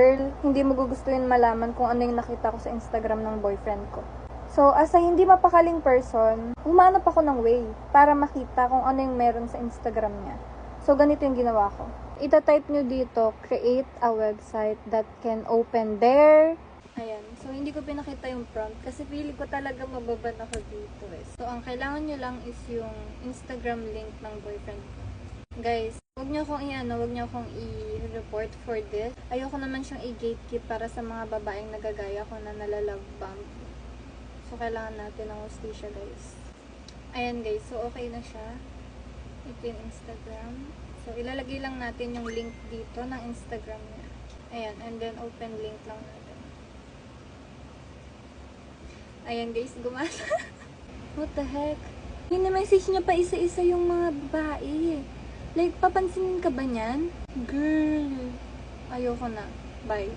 Girl, hindi mo gugustuhin malaman kung ano yung nakita ko sa Instagram ng boyfriend ko. So, as a hindi mapakaling person, humanap ako ng way para makita kung ano yung meron sa Instagram niya. So, ganito yung ginawa ko. Ita-type nyo dito, create a website that can open their... Ayan. So, hindi ko pinakita yung prompt kasi feeling ko talaga mababan ako dito eh. So, ang kailangan nyo lang is yung Instagram link ng boyfriend ko. Guys, huwag nyo akong i-report for this. Ayoko naman siyang i-gatekeep para sa mga babaeng nagagaya ko na nalalove bomb. So, kailangan natin ng hostisya, guys. Ayan, guys. So, okay na siya. Ito yung Instagram. So, ilalagay lang natin yung link dito ng Instagram niya. Ayan. And then, open link lang natin. Ayan, guys. Gumasa. What the heck? Hina-message niya pa isa-isa yung mga babae. Like, papansinin ka ba niyan? Girl. Ayoko na. Bye.